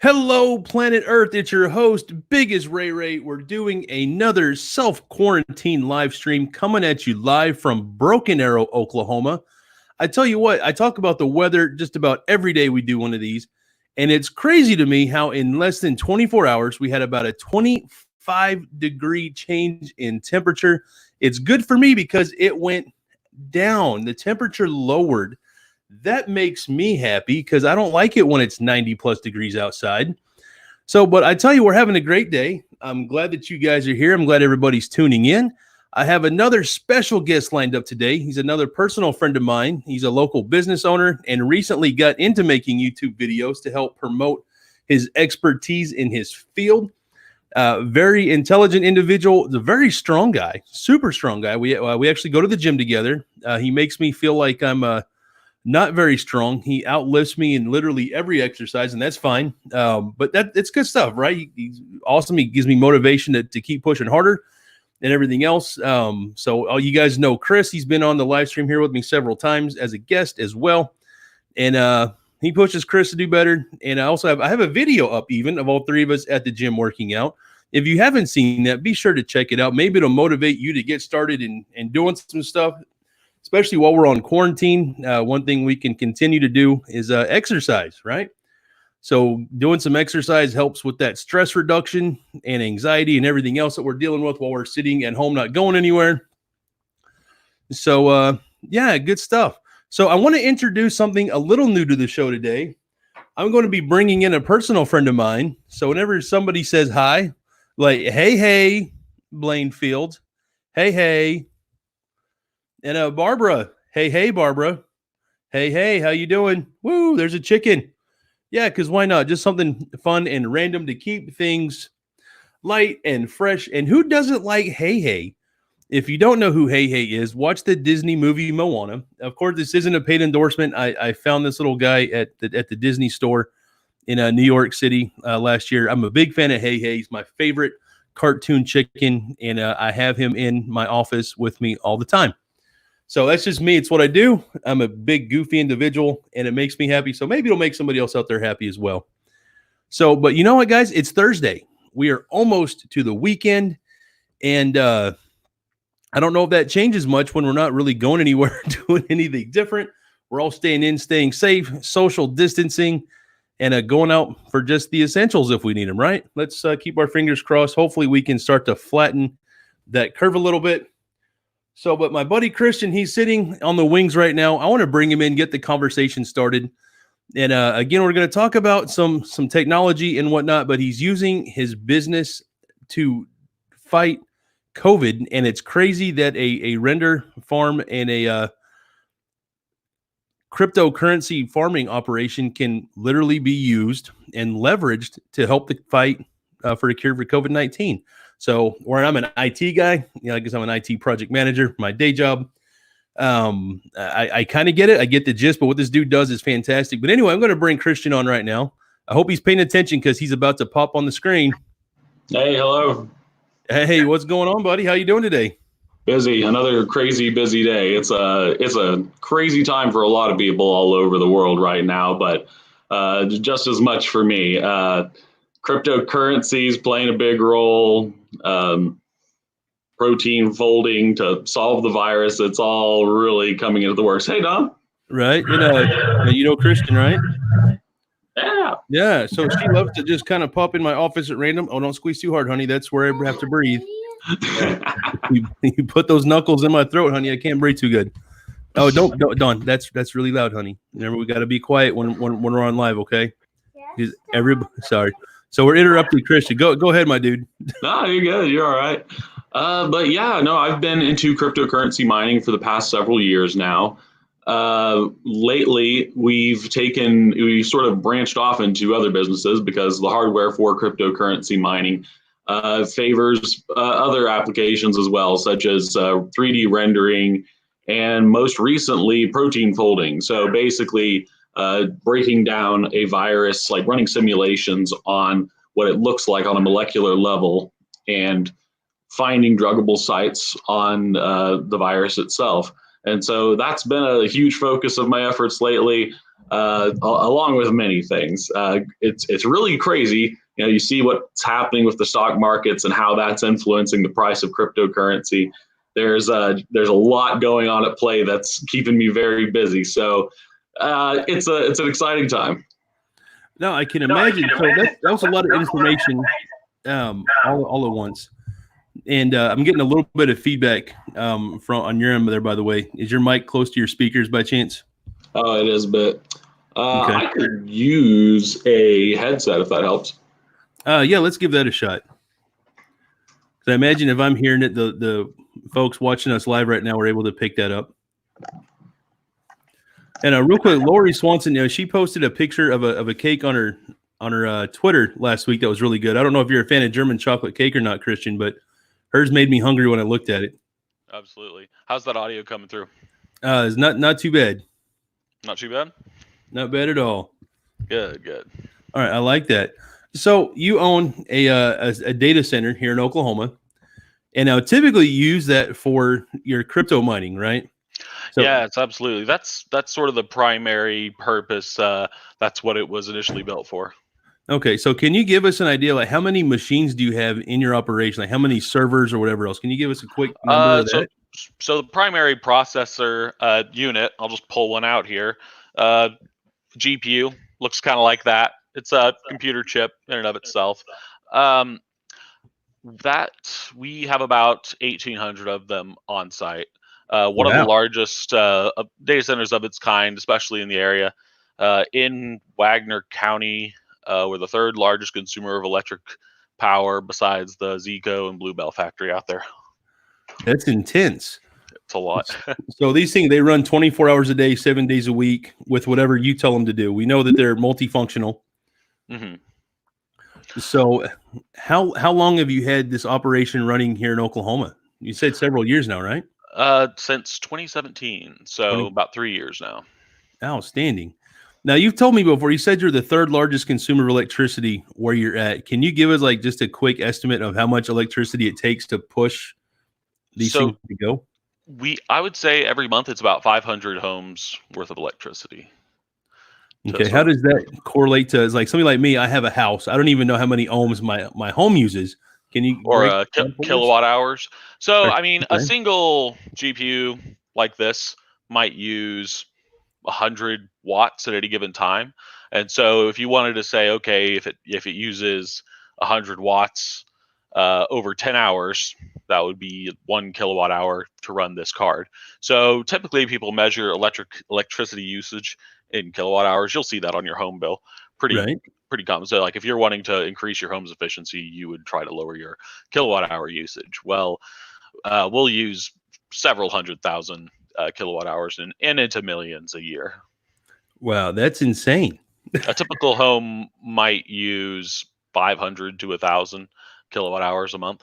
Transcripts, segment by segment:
Hello, planet Earth. It's your host, BiggestRayRay. We're doing another self-quarantine live stream coming at you live from Broken Arrow, Oklahoma. I tell you what, I talk about the weather just about every day we do one of these. And it's crazy to me how in less than 24 hours, we had about a 25-degree change in temperature. It's good for me because it went down. The temperature lowered. That makes me happy because I don't like it when it's 90 plus degrees outside. So, but I tell you, we're having a great day. I'm glad that you guys are here. I'm glad everybody's tuning in. I have another special guest lined up today. He's another personal friend of mine. He's a local business owner and recently got into making YouTube videos to help promote his expertise in his field. Very intelligent individual, a very strong guy, super strong guy. We actually go to the gym together. He makes me feel like I'm not very strong. He outlifts me in literally every exercise, and that's fine. But it's good stuff, right? He's awesome. He gives me motivation to keep pushing harder and everything else. So all you guys know Chris. He's been on the live stream here with me several times as a guest as well. And he pushes Chris to do better. And I have a video up even of all three of us at the gym working out. If you haven't seen that, be sure to check it out. Maybe it'll motivate you to get started in doing some stuff. Especially while we're on quarantine, one thing we can continue to do is exercise, right? So doing some exercise helps with that stress reduction and anxiety and everything else that we're dealing with while we're sitting at home, not going anywhere. So, yeah, good stuff. So I want to introduce something a little new to the show today. I'm going to be bringing in a personal friend of mine. So whenever somebody says hi, like, hey, Blaine Fields, hey. And Barbara, hey, Barbara. Hey, how you doing? Woo, there's a chicken. Yeah, because why not? Just something fun and random to keep things light and fresh. And who doesn't like hey? If you don't know who hey is, watch the Disney movie Moana. Of course, this isn't a paid endorsement. I found this little guy at the Disney store in New York City last year. I'm a big fan of hey. He's my favorite cartoon chicken, and I have him in my office with me all the time. So that's just me. It's what I do. I'm a big, goofy individual, and it makes me happy. So maybe it'll make somebody else out there happy as well. So, but you know what, guys? It's Thursday. We are almost to the weekend, and I don't know if that changes much when we're not really going anywhere, doing anything different. We're all staying in, staying safe, social distancing, and going out for just the essentials if we need them, right? Let's keep our fingers crossed. Hopefully, we can start to flatten that curve a little bit. So, but my buddy Christian, he's sitting on the wings right now. I want to bring him in, get the conversation started. And again, we're going to talk about some technology and whatnot, but he's using his business to fight COVID. And it's crazy that a render farm and a cryptocurrency farming operation can literally be used and leveraged to help the fight for a cure for COVID-19. So where I'm an IT guy, I guess I'm an IT project manager, my day job. I kind of get it. I get the gist, but what this dude does is fantastic. But anyway, I'm going to bring Christian on right now. I hope he's paying attention because he's about to pop on the screen. Hey, hello. Hey, what's going on, buddy? How you doing today? Busy. Another crazy busy day. It's a crazy time for a lot of people all over the world right now, but just as much for me. Cryptocurrencies playing a big role. Protein folding to solve the virus. It's all really coming into the works. Hey, Don. Right. You know Christian, right? Yeah. Yeah. So she loves to just kind of pop in my office at random. Oh, don't squeeze too hard, honey. That's where I have to breathe. You put those knuckles in my throat, honey. I can't breathe too good. Oh, don't, Don. That's really loud, honey. Remember, we got to be quiet when we're on live, okay? Sorry. So we're interrupting Christian. Go ahead, my dude. No, you're good. You're all right. But yeah, no, I've been into cryptocurrency mining for the past several years now. Lately, we sort of branched off into other businesses because the hardware for cryptocurrency mining favors other applications as well, such as 3D rendering and most recently protein folding. So basically breaking down a virus, like running simulations on what it looks like on a molecular level and finding druggable sites on the virus itself. And so that's been a huge focus of my efforts lately. along with many things. It's really crazy. You see what's happening with the stock markets and how that's influencing the price of cryptocurrency. There's a lot going on at play that's keeping me very busy. So it's an exciting time. No, I can imagine. So that was a lot of information all at once. And I'm getting a little bit of feedback from on your end there, by the way. Is your mic close to your speakers by chance? Oh, it is, but Okay. I could use a headset if that helps. Yeah, let's give that a shot. So I imagine if I'm hearing it, the folks watching us live right now are able to pick that up. And real quick, Lori Swanson, she posted a picture of a cake on her Twitter last week that was really good. I don't know if you're a fan of German chocolate cake or not, Christian, but hers made me hungry when I looked at it. Absolutely. How's that audio coming through? It's not too bad. Not too bad? Not bad at all. Good. All right, I like that. So you own a data center here in Oklahoma, and now typically you use that for your crypto mining, right? So, yeah, it's absolutely. That's sort of the primary purpose. That's what it was initially built for. Okay, so can you give us an idea, like how many machines do you have in your operation, like how many servers or whatever else? Can you give us a quick number of that? So the primary processor unit, I'll just pull one out here. GPU looks kind of like that. It's a computer chip in and of itself. That we have about 1,800 of them on site. One of the largest data centers of its kind, especially in the area. In Wagner County, we're the third largest consumer of electric power besides the Zico and Bluebell factory out there. That's intense. It's a lot. So these things, they run 24 hours a day, 7 days a week with whatever you tell them to do. We know that they're multifunctional. Mm-hmm. So how long have you had this operation running here in Oklahoma? You said several years now, right? Since 2017. So about 3 years now. Outstanding. Now, you've told me before, you said you're the third largest consumer of electricity where you're at. Can you give us like just a quick estimate of how much electricity it takes to push these things to go? I would say every month it's about 500 homes worth of electricity. Okay, how does that correlate to, like somebody like me? I have a house. I don't even know how many ohms my home uses. Can you or kilowatt hours? So I mean, a single GPU like this might use 100 watts at any given time, and so if you wanted to say, okay, if it uses 100 watts over 10 hours, that would be 1 kilowatt hour to run this card. So typically people measure electricity usage in kilowatt hours. You'll see that on your home bill. Pretty common. So like if you're wanting to increase your home's efficiency, you would try to lower your kilowatt hour usage. Well, we'll use several 100,000 kilowatt hours and into millions a year. Wow, that's insane. A typical home might use 500 to 1,000 kilowatt hours a month.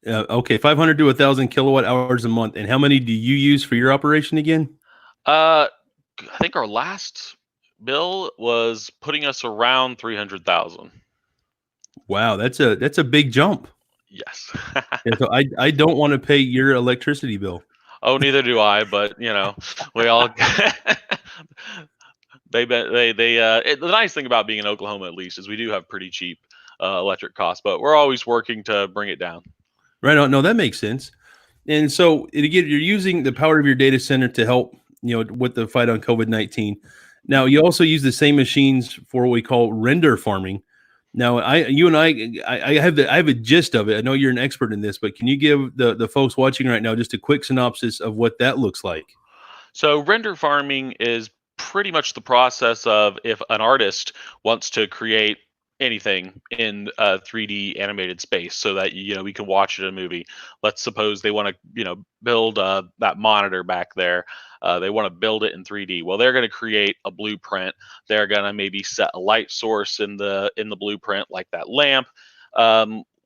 Okay, 500 to 1,000 kilowatt hours a month. And how many do you use for your operation again? I think our last bill was putting us around 300,000. Wow, that's a big jump. Yes. So I don't want to pay your electricity bill. Oh, neither do I. But we all. The nice thing about being in Oklahoma, at least, is we do have pretty cheap electric costs, but we're always working to bring it down. Right on. No, that makes sense. And so again, you're using the power of your data center to help, with the fight on COVID-19. Now, you also use the same machines for what we call render farming. Now, I have a gist of it. I know you're an expert in this, but can you give the folks watching right now just a quick synopsis of what that looks like? So render farming is pretty much the process of if an artist wants to create anything in a 3D animated space so that we can watch it in a movie. Let's suppose they want to build that monitor back there. They want to build it in 3D. Well, they're going to create a blueprint. They're going to maybe set a light source in the blueprint, like that lamp.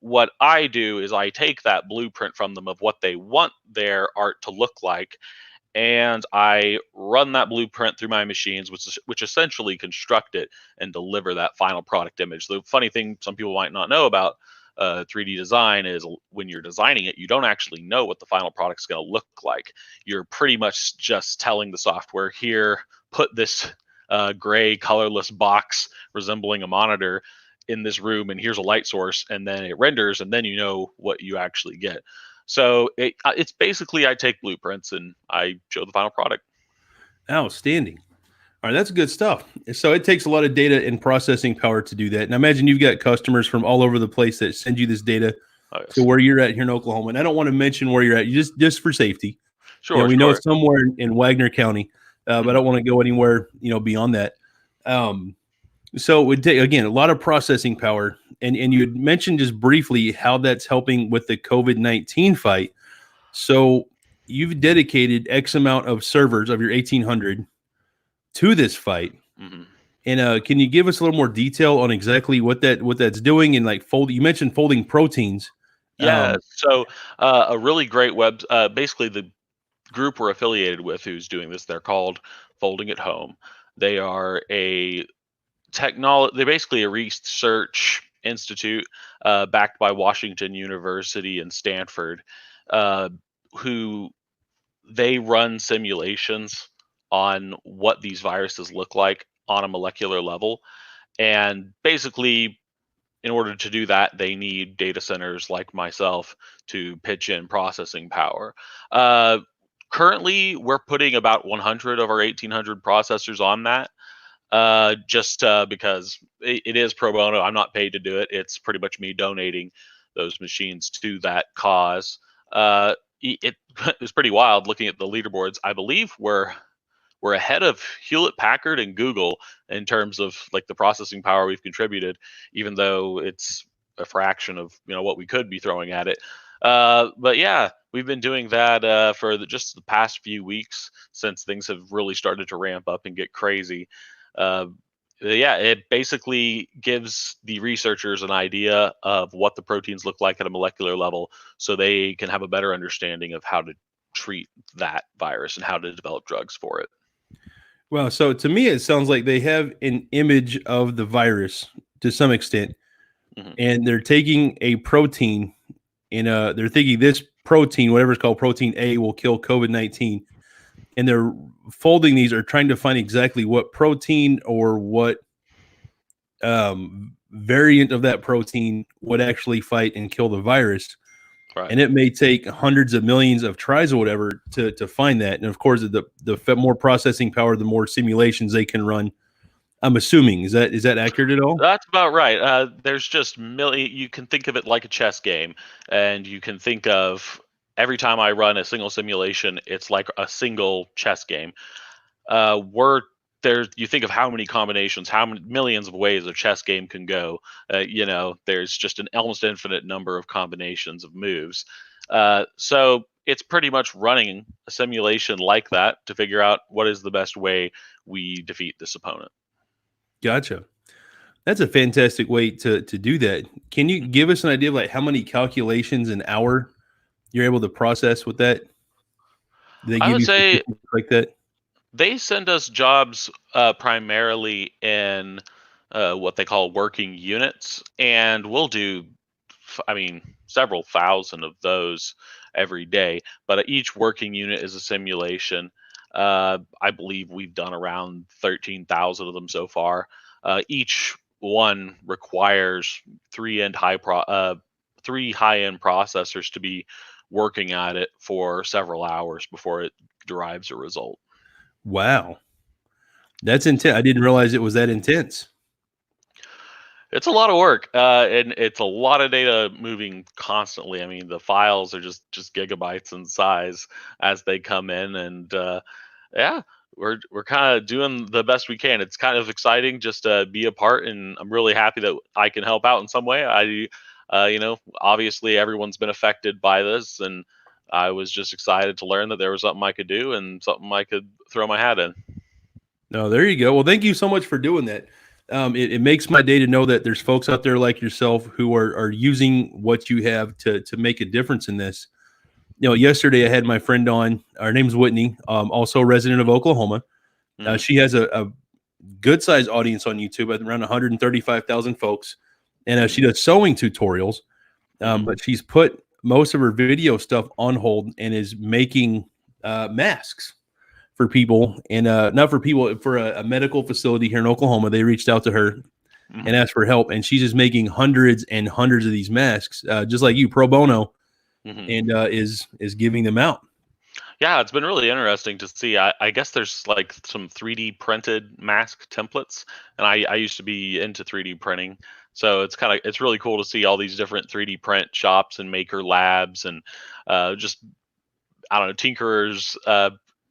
What I do is I take that blueprint from them of what they want their art to look like, and I run that blueprint through my machines, which essentially construct it and deliver that final product image. The funny thing some people might not know about 3D design is when you're designing it, you don't actually know what the final product is going to look like. You're pretty much just telling the software, here, put this gray, colorless box resembling a monitor in this room, and here's a light source, and then it renders, and then you know what you actually get. So it's basically I take blueprints and I show the final product. Outstanding. All right, that's good stuff. So it takes a lot of data and processing power to do that. And I imagine you've got customers from all over the place that send you this data to where you're at here in Oklahoma. And I don't want to mention where you're at, you just for safety. Sure, we know somewhere in Wagner County, but I don't want to go anywhere beyond that. So it would take, again, a lot of processing power. And you had mentioned just briefly how that's helping with the COVID-19 fight. So you've dedicated X amount of servers of your 1,800 to this fight. And can you give us a little more detail on exactly what that's doing? And like you mentioned folding proteins. Yeah. So a really great basically the group we're affiliated with who's doing this, they're called Folding at Home. They are they're basically a research institute backed by Washington University and Stanford, who they run simulations on what these viruses look like on a molecular level. And basically, in order to do that, they need data centers like myself to pitch in processing power. Currently, we're putting about 100 of our 1,800 processors on that, just because it is pro bono. I'm not paid to do it. It's pretty much me donating those machines to that cause. It was pretty wild looking at the leaderboards. I believe we're ahead of Hewlett Packard and Google in terms of like the processing power we've contributed, even though it's a fraction of what we could be throwing at it. But yeah, we've been doing that for just the past few weeks since things have really started to ramp up and get crazy. Yeah, it basically gives the researchers an idea of what the proteins look like at a molecular level, so they can have a better understanding of how to treat that virus and how to develop drugs for it. Well, so to me, it sounds like they have an image of the virus to some extent, and they're taking a protein and they're thinking this protein, whatever it's called, protein A, will kill COVID-19. And they're folding these or trying to find exactly what protein or what variant of that protein would actually fight and kill the virus. Right. And it may take hundreds of millions of tries or whatever to find that. And of course, the more processing power, the more simulations they can run. I'm assuming is that accurate at all? That's about right. There's just you can think of it like a chess game, and you can think of every time I run a single simulation, it's like a single chess game. You think of how many combinations, how many millions of ways a chess game can go. There's just an almost infinite number of combinations of moves. So it's pretty much running a simulation like that to figure out what is the best way we defeat this opponent. Gotcha. That's a fantastic way to do that. Can you give us an idea of like how many calculations an hour you're able to process with that? I would say like that. They send us jobs primarily in what they call working units, and we'll do, several thousand of those every day. But each working unit is a simulation. I believe we've done around 13,000 of them so far. Each one requires three high-end processors to be working at it for several hours before it derives a result. Wow. That's intense. I didn't realize it was that intense. It's a lot of work, and it's a lot of data moving constantly. I mean, the files are just gigabytes in size as they come in, and yeah, we're kind of doing the best we can. It's kind of exciting just to be a part, and I'm really happy that I can help out in some way. Obviously everyone's been affected by this, and I was just excited to learn that there was something I could do and something I could throw my hat in. No, there you go. Well, thank you so much for doing that. It makes my day to know that there's folks out there like yourself who are using what you have to make a difference in this. Yesterday I had my friend on. Her name's Whitney, also a resident of Oklahoma. She has a good sized audience on YouTube, around 135,000 folks, and she does sewing tutorials. But she's put most of her video stuff on hold and is making masks for people, and not for people, for a medical facility here in Oklahoma. They reached out to her and asked for help, and she's just making hundreds and hundreds of these masks, just like you, pro bono, and is giving them out. Yeah, it's been really interesting to see. I guess there's like some 3D printed mask templates, and I used to be into 3D printing, so it's really cool to see all these different 3D print shops and maker labs and just I don't know tinkerers,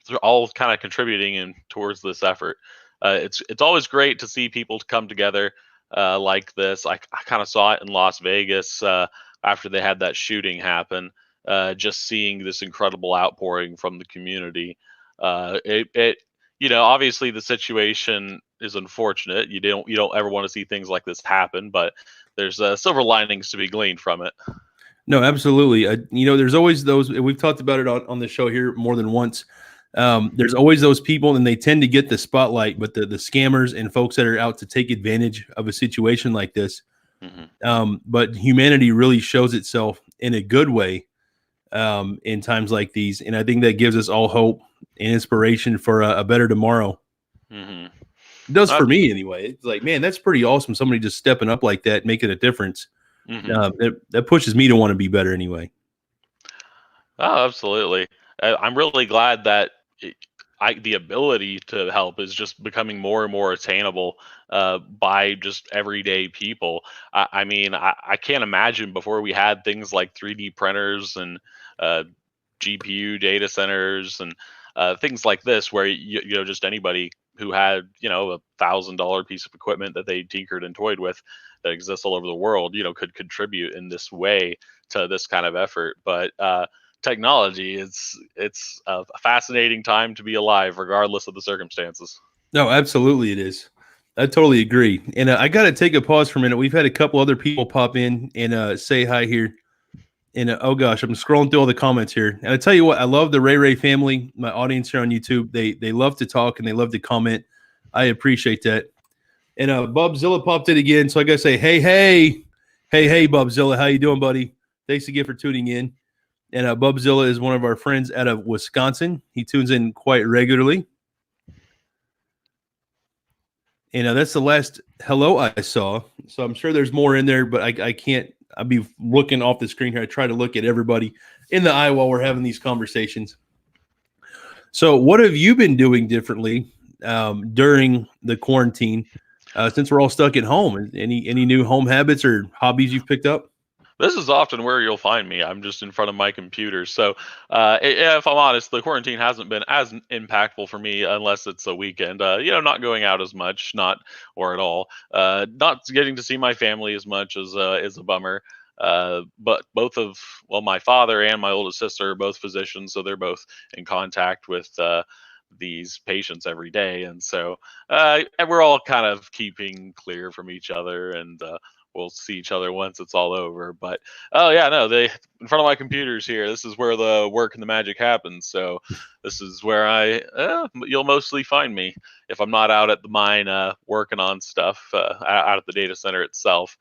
they're all kind of contributing in towards this effort. It's always great to see people come together like this. I kind of saw it in Las Vegas after they had that shooting happen. Just seeing this incredible outpouring from the community. It obviously the situation is unfortunate. You don't ever want to see things like this happen, but there's silver linings to be gleaned from it. No, absolutely. There's always those. We've talked about it on the show here more than once. There's always those people, and they tend to get the spotlight, but the scammers and folks that are out to take advantage of a situation like this. But humanity really shows itself in a good way in times like these, and I think that gives us all hope and inspiration for a better tomorrow. It does for me anyway. It's like, man, that's pretty awesome. Somebody just stepping up like that, making a difference. That pushes me to want to be better anyway. Oh, absolutely. I'm really glad that the ability to help is just becoming more and more attainable by just everyday people. I mean, I can't imagine before we had things like 3D printers and GPU data centers and things like this, where just anybody who had $1,000 piece of equipment that they tinkered and toyed with that exists all over the world, could contribute in this way to this kind of effort. But technology, it's a fascinating time to be alive, regardless of the circumstances. No, absolutely, it is. I totally agree. And I got to take a pause for a minute. We've had a couple other people pop in and say hi here. And oh gosh, I'm scrolling through all the comments here. And I tell you what, I love the Ray Ray family, my audience here on YouTube. They love to talk and they love to comment. I appreciate that. And Bubzilla popped in again, so I gotta say, hey, Bubzilla, how you doing, buddy? Thanks again for tuning in. And Bubzilla is one of our friends out of Wisconsin. He tunes in quite regularly. And that's the last hello I saw. So I'm sure there's more in there, but I can't. I'll be looking off the screen here. I try to look at everybody in the eye while we're having these conversations. So what have you been doing differently during the quarantine since we're all stuck at home? Any new home habits or hobbies you've picked up? This is often where you'll find me. I'm just in front of my computer. So, if I'm honest, the quarantine hasn't been as impactful for me unless it's a weekend. Not going out as much, or at all. Not getting to see my family as much is a bummer. But my father and my oldest sister are both physicians, so they're both in contact with these patients every day, and so we're all kind of keeping clear from each other, and we'll see each other once it's all over. But oh yeah, no, they in front of my computers here. This is where the work and the magic happens. So this is where you'll mostly find me if I'm not out at the mine working on stuff out at the data center itself.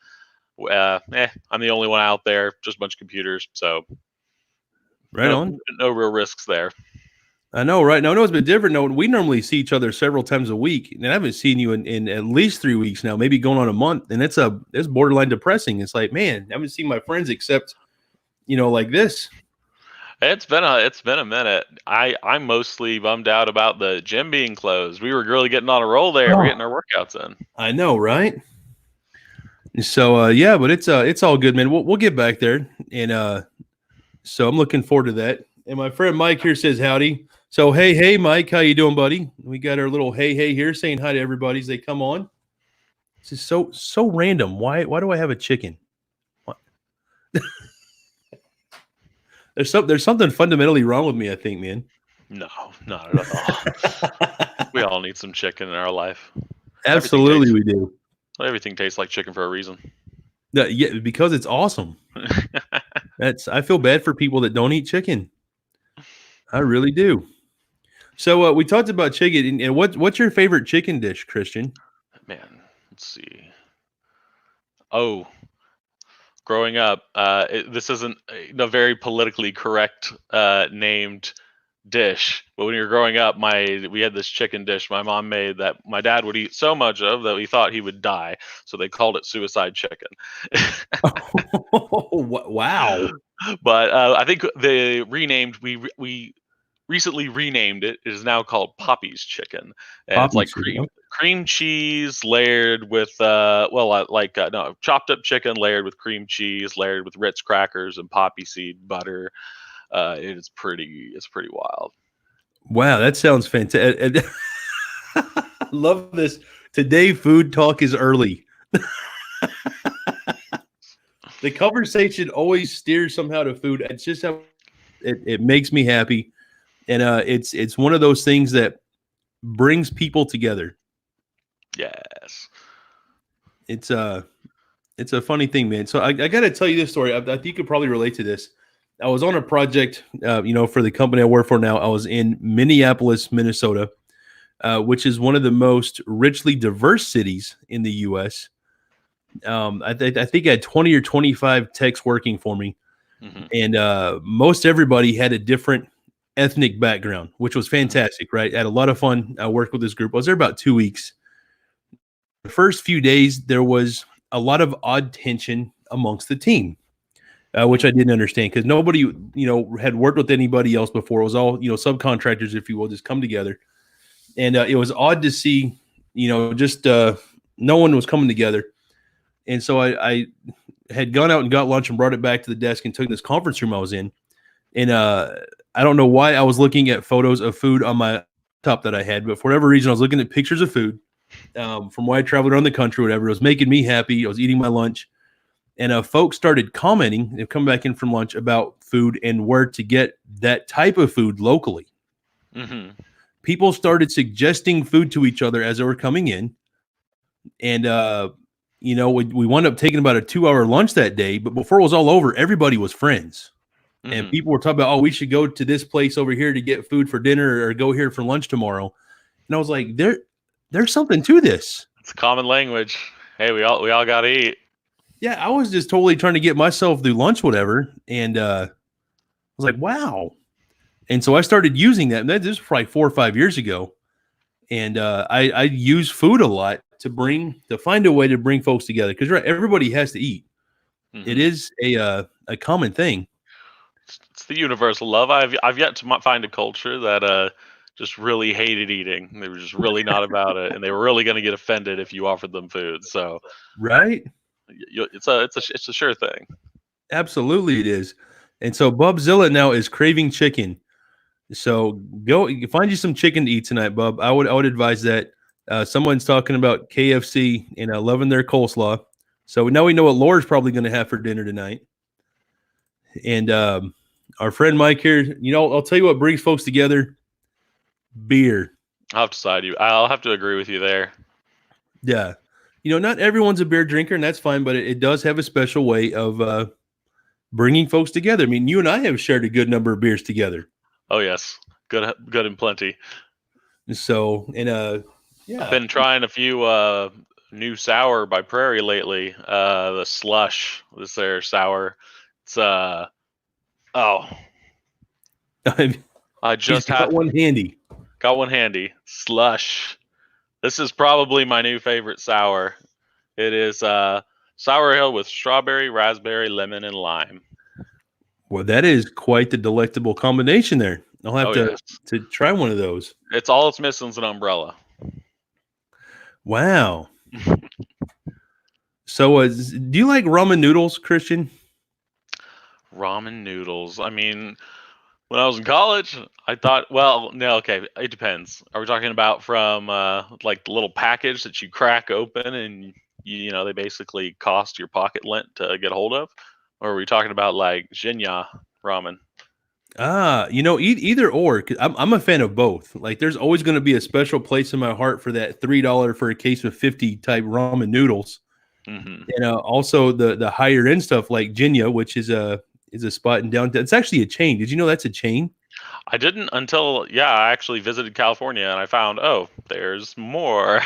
I'm the only one out there, just a bunch of computers. So on. No real risks there. I know, right? Now, I know it's been different. No, we normally see each other several times a week, and I haven't seen you in at least 3 weeks now, maybe going on a month, and it's borderline depressing. It's like, man, I haven't seen my friends except, like this. It's been a minute. I'm mostly bummed out about the gym being closed. We were really getting on a roll there. We're getting our workouts in. I know, right? So yeah, but it's all good, man. We'll get back there, and so I'm looking forward to that. And my friend Mike here says howdy. So hey, Mike, how you doing, buddy? We got our little hey here saying hi to everybody as they come on. This is so random. Why do I have a chicken? There's something fundamentally wrong with me, I think, man. No, not at all. We all need some chicken in our life. Absolutely, we do. Everything tastes like chicken for a reason. Yeah, because it's awesome. I feel bad for people that don't eat chicken. I really do. So we talked about chicken, and what's your favorite chicken dish, Christian? Man, let's see. Oh, growing up, this isn't a very politically correct named dish. But when we were growing up, we had this chicken dish my mom made that my dad would eat so much of that we thought he would die. So they called it suicide chicken. Wow. But I think they renamed. We recently renamed it. It is now called Poppy's chicken, and it's like Poppy's chicken, okay. cream cheese layered with no, chopped up chicken layered with cream cheese layered with Ritz crackers and poppy seed butter. It's pretty wild. Wow, that sounds fantastic. I love this. Today, food talk is early. The conversation always steers somehow to food. It's just how it makes me happy, and it's one of those things that brings people together. Yes, it's a funny thing, man. So I got to tell you this story. I think you could probably relate to this. I was on a project, for the company I work for now. I was in Minneapolis, Minnesota, which is one of the most richly diverse cities in the U.S. I think I had 20 or 25 techs working for me, and most everybody had a different ethnic background, which was fantastic, right? I had a lot of fun. I worked with this group. I was there about 2 weeks. The first few days, there was a lot of odd tension amongst the team, which I didn't understand because nobody, had worked with anybody else before. It was all, subcontractors, if you will, just come together. And it was odd to see, just no one was coming together. And so I had gone out and got lunch and brought it back to the desk and took this conference room I was in. And I don't know why I was looking at photos of food on my laptop that I had, but for whatever reason, I was looking at pictures of food from where I traveled around the country, whatever. It was making me happy. I was eating my lunch. And folks started commenting, they've come back in from lunch, about food and where to get that type of food locally. Mm-hmm. People started suggesting food to each other as they were coming in. And, we wound up taking about a 2-hour lunch that day. But before it was all over, everybody was friends. Mm-hmm. And people were talking about, we should go to this place over here to get food for dinner or go here for lunch tomorrow. And I was like, there's something to this. It's common language. Hey, we all got to eat. Yeah, I was just totally trying to get myself through lunch, whatever. And I was like, wow. And so I started using that. And this was probably 4 or 5 years ago. And I use food a lot to find a way to bring folks together. Because everybody has to eat. Mm-hmm. It is a common thing. It's the universal love. I've yet to find a culture that just really hated eating. They were just really not about it. And they were really going to get offended if you offered them food. So right. It's a sure thing. Absolutely, it is. And so Bubzilla now is craving chicken. So go find you some chicken to eat tonight, Bub. I would advise that. Someone's talking about KFC and loving their coleslaw. So now we know what Laura's probably going to have for dinner tonight. And our friend Mike here, I'll tell you what brings folks together: beer. I'll have to agree with you there. Yeah. Not everyone's a beer drinker, and that's fine, but it does have a special way of bringing folks together. I mean, you and I have shared a good number of beers together. Oh, yes. Good and plenty. So, and yeah. I've been trying a few new sour by Prairie lately. The Slush is their sour. It's, I just got one handy. Got one handy. Slush. This is probably my new favorite sour. It is Sour Ale with strawberry, raspberry, lemon, and lime. Well, that is quite the delectable combination there. I'll have to try one of those. It's all it's missing is an umbrella. Wow. So do you like ramen noodles, Christian? Ramen noodles. I mean, when I was in college, I thought, well, no, okay, it depends. Are we talking about from like the little package that you crack open and they basically cost your pocket lint to get a hold of, or are we talking about like Jinya ramen? Either or. 'Cause I'm a fan of both. Like, there's always going to be a special place in my heart for that $3 for a case of 50 type ramen noodles, and also the higher end stuff like Jinya, which is a spot in downtown. It's actually a chain. Did you know that's a chain? I didn't until I actually visited California and I found there's more.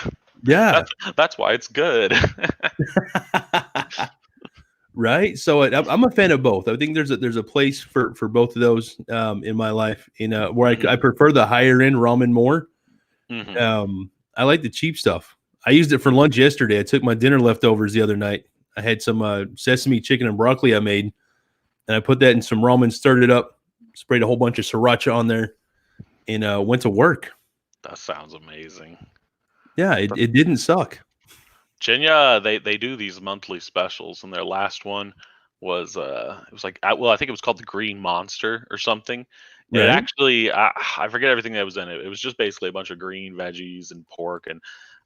Yeah, that's why it's good. Right. So I'm a fan of both. I think there's a place for both of those in my life. Where I prefer the higher end ramen more. I like the cheap stuff. I used it for lunch yesterday. I took my dinner leftovers the other night. I had some sesame chicken and broccoli I made, and I put that in some ramen, stirred it up, sprayed a whole bunch of sriracha on there, and went to work. That sounds amazing. Yeah, it didn't suck. Genya, they do these monthly specials, and their last one was it was like I think it was called the Green Monster or something. Right. It actually I forget everything that was in it. It was just basically a bunch of green veggies and pork, and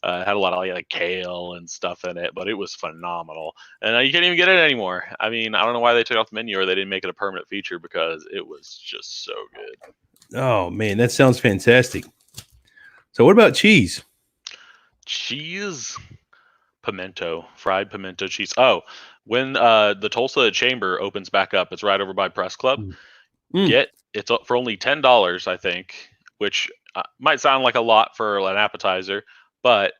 it had a lot of like kale and stuff in it, but it was phenomenal. And you can't even get it anymore. I mean, I don't know why they took it off the menu or they didn't make it a permanent feature because it was just so good. Oh man, that sounds fantastic. So what about cheese? Cheese. Fried pimento cheese. Oh, when the Tulsa Chamber opens back up, it's right over by Press Club. It's up for only $10, I think, which might sound like a lot for an appetizer, but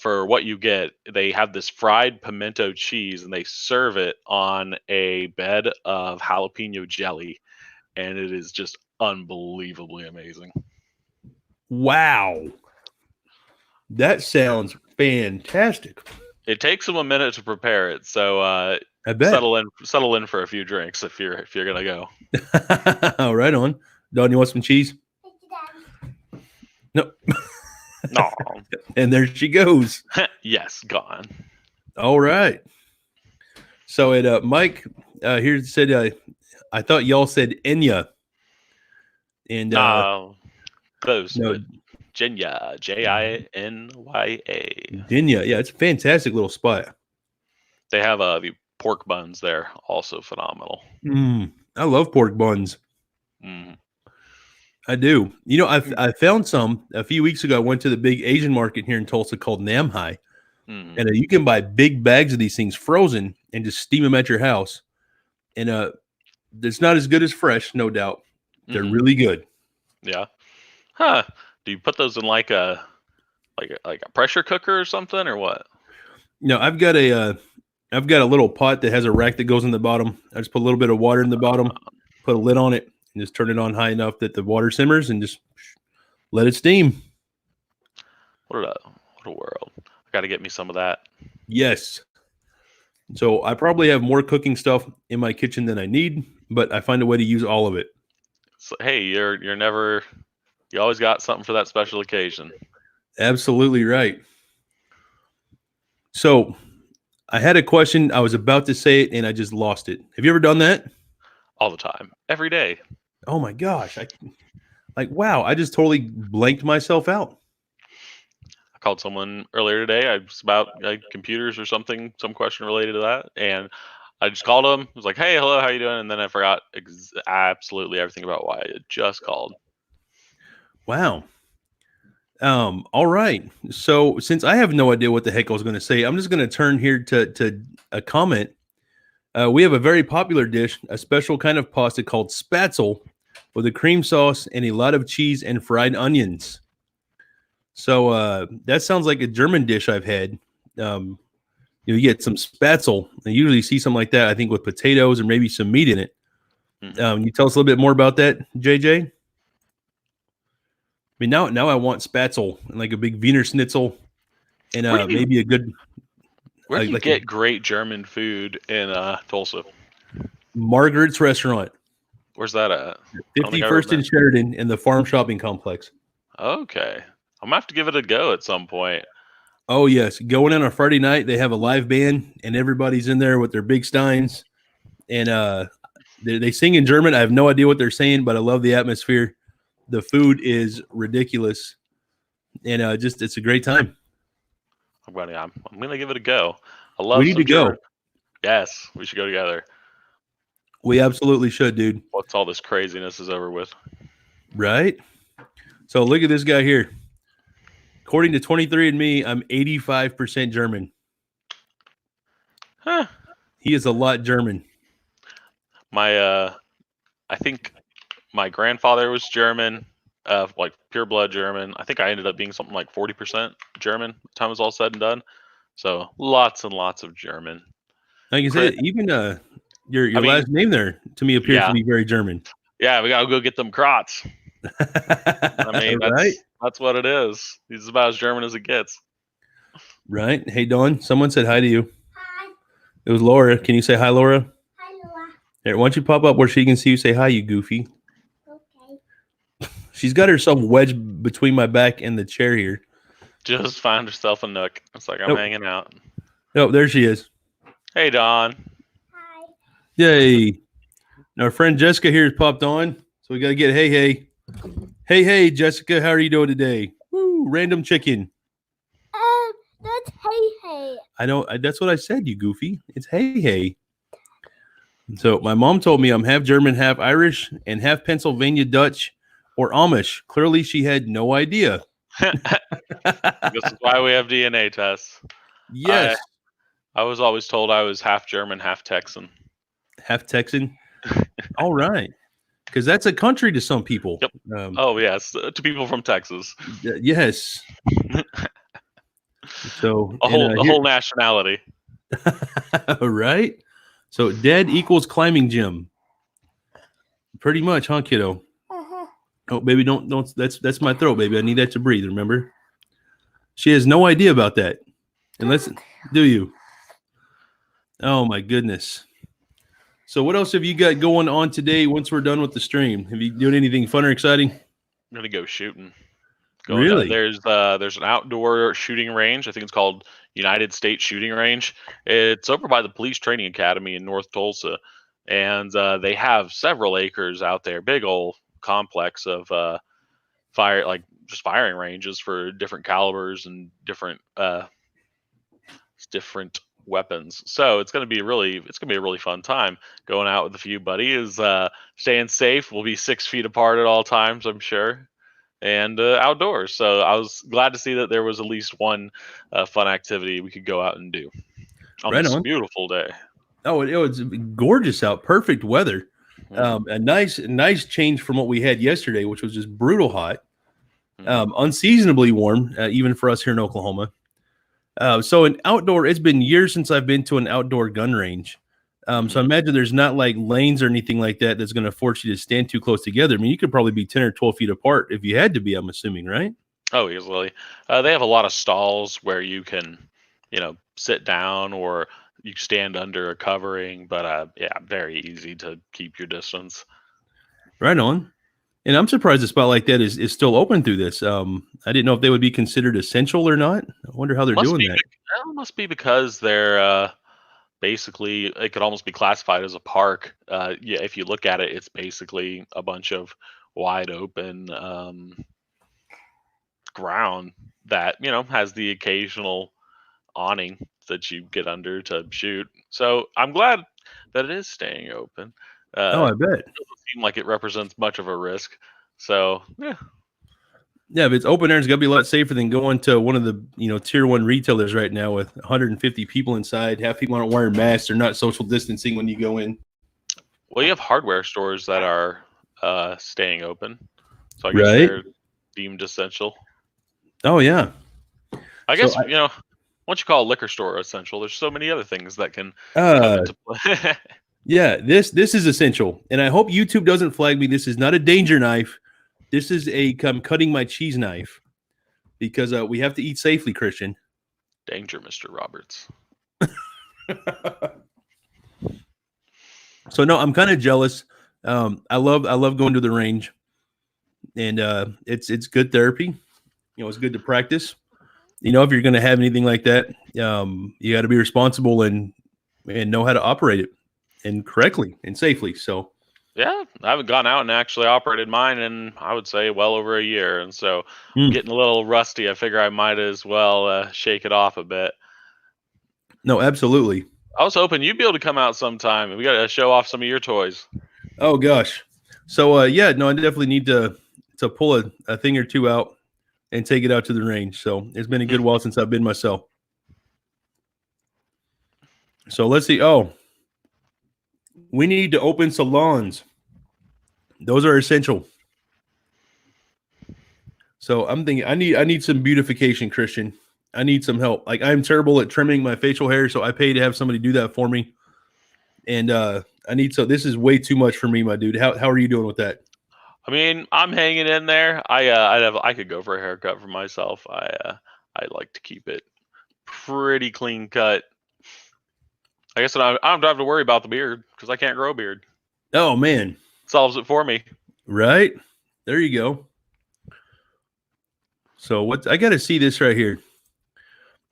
for what you get, they have this fried pimento cheese and they serve it on a bed of jalapeno jelly, and it is just unbelievably amazing. Wow. That sounds fantastic. It takes them a minute to prepare it, so I bet. settle in for a few drinks if you're gonna go. Right on. Don, you want some cheese? No. No. And there she goes. Yes, gone. All right. So Mike here said I thought y'all said Enya. And close. no, Jinya, Jinya. Dinya. Yeah, it's a fantastic little spot. They have the pork buns there, also phenomenal. I love pork buns. I do. I found some a few weeks ago. I went to the big Asian market here in Tulsa called Namhai, and you can buy big bags of these things frozen and just steam them at your house. And it's not as good as fresh, no doubt. They're really good. Yeah. Huh. Do you put those in like a pressure cooker or something, or what? No, I've got a little pot that has a rack that goes in the bottom. I just put a little bit of water in the bottom, put a lid on it, and just turn it on high enough that the water simmers and just let it steam. What a world. I got to get me some of that. Yes. So I probably have more cooking stuff in my kitchen than I need, but I find a way to use all of it. So, hey, you always got something for that special occasion. Absolutely right. So I had a question. I was about to say it and I just lost it. Have you ever done that? All the time. Every day. Oh my gosh. Wow. I just totally blanked myself out. I called someone earlier today. I was about computers or something, some question related to that. And I just called him. I was like, hey, hello, how you doing? And then I forgot absolutely everything about why I had just called. Wow. All right. So since I have no idea what the heck I was going to say, I'm just going to turn here to a comment. We have a very popular dish, a special kind of pasta called spatzel with a cream sauce and a lot of cheese and fried onions. So that sounds like a German dish I've had. You get some spatzel. I usually see something like that, I think, with potatoes or maybe some meat in it. You tell us a little bit more about that, JJ? I mean, now I want spatzel and like a big Wiener Schnitzel and maybe a good. Where do you get great German food in Tulsa? Margaret's Restaurant. Where's that at? 51st and Sheridan in the Farm Shopping Complex. Okay. I'm going to have to give it a go at some point. Oh, yes. Going in on a Friday night, they have a live band, and everybody's in there with their big steins. And they sing in German. I have no idea what they're saying, but I love the atmosphere. The food is ridiculous. And it's a great time. I'm going to give it a go. I love We need to German. go. Yes, we should go together. We absolutely should, dude. Once all this craziness is over with. Right? So look at this guy here. According to 23andMe, I'm 85% German. Huh. He is a lot German. I think my grandfather was German, like pure blood German. I think I ended up being something like 40% German by the time it was all said and done. So lots and lots of German. Like I said, even your I mean, last name there to me appears to be very German. Yeah, we gotta go get them Krots. I mean, Right? that's what it is. He's about as German as it gets. Right. Hey, Dawn, someone said hi to you. Hi. It was Laura. Can you say hi, Laura? Hi, Laura. Here, why don't you pop up where she can see you say hi, you goofy? Okay. She's got herself wedged between my back and the chair here. Just find herself a nook. It's like I'm Nope. hanging out. Oh, there she is. Hey, Don. Hi. Yay. Now, our friend Jessica here has popped on. So we got to get hey. Hey, Jessica, how are you doing today? Woo, random chicken. That's hey. I know. That's what I said, you goofy. It's hey. So my mom told me I'm half German, half Irish, and half Pennsylvania Dutch or Amish. Clearly, she had no idea. This is why we have DNA tests. Yes. I was always told I was half German, half Texan. Half Texan. All right. Because that's a country to some people. Yep. Oh, yes. To people from Texas. Yes. So a whole nationality. Right. So dead equals climbing gym. Pretty much, huh, kiddo? Uh-huh. Oh, baby, don't. That's my throat, baby. I need that to breathe. Remember? She has no idea about that. Unless, do you? Oh my goodness. So what else have you got going on today? Once we're done with the stream, have you doing anything fun or exciting? I'm gonna go shooting. Really? There's an outdoor shooting range. I think it's called United States Shooting Range. It's over by the Police Training Academy in North Tulsa, and they have several acres out there. Big old complex of firing ranges for different calibers and different weapons. So it's gonna be a really fun time going out with a few buddies. Staying safe. We'll be 6 feet apart at all times, I'm sure. And outdoors. So I was glad to see that there was at least one fun activity we could go out and do on this beautiful day. Oh, it was gorgeous out. Perfect weather. Mm-hmm. A nice change from what we had yesterday, which was just brutal hot. Unseasonably warm, even for us here in Oklahoma. So an outdoor, it's been years since I've been to an outdoor gun range. So I imagine there's not like lanes or anything like that that's going to force you to stand too close together. I mean, you could probably be 10 or 12 feet apart if you had to be, I'm assuming, right? Oh, easily. They have a lot of stalls where you can, sit down or you stand under a covering, but very easy to keep your distance. Right on. And I'm surprised a spot like that is still open through this. I didn't know if they would be considered essential or not. I wonder how they're doing that. It must be because they're basically, it could almost be classified as a park. If you look at it, it's basically a bunch of wide open ground that has the occasional awning that you get under to shoot. So I'm glad that it is staying open. I bet. It doesn't seem like it represents much of a risk. So yeah, if it's open air, it's got to be a lot safer than going to one of the tier 1 retailers right now with 150 people inside. Half people aren't wearing masks. They're not social distancing when you go in. Well, you have hardware stores that are staying open, so I guess they're deemed essential. Oh yeah, I guess once you call a liquor store essential, there's so many other things that can come into play. Yeah, this is essential, and I hope YouTube doesn't flag me. This is not a danger knife. This is I'm cutting my cheese knife because we have to eat safely, Christian. Danger, Mr. Roberts. So no, I'm kind of jealous. I love going to the range, and it's good therapy. It's good to practice. If you're going to have anything like that, you got to be responsible and know how to operate it and correctly and safely. So. Yeah, I haven't gone out and actually operated mine in, I would say, well over a year. And so getting a little rusty. I figure I might as well shake it off a bit. No, absolutely. I was hoping you'd be able to come out sometime and we got to show off some of your toys. Oh, gosh. So, I definitely need to pull a thing or two out and take it out to the range. So it's been a good while since I've been myself. So let's see. Oh, we need to open salons. Those are essential. So I'm thinking I need some beautification, Christian. I need some help. Like I'm terrible at trimming my facial hair, so I pay to have somebody do that for me. and I need this is way too much for me, my dude. How are you doing with that? I mean, I'm hanging in there. I could go for a haircut for myself. I like to keep it pretty clean cut. I guess I don't have to worry about the beard because I can't grow a beard. Oh man, Solves it for me. right there you go. So what I got to see this right here.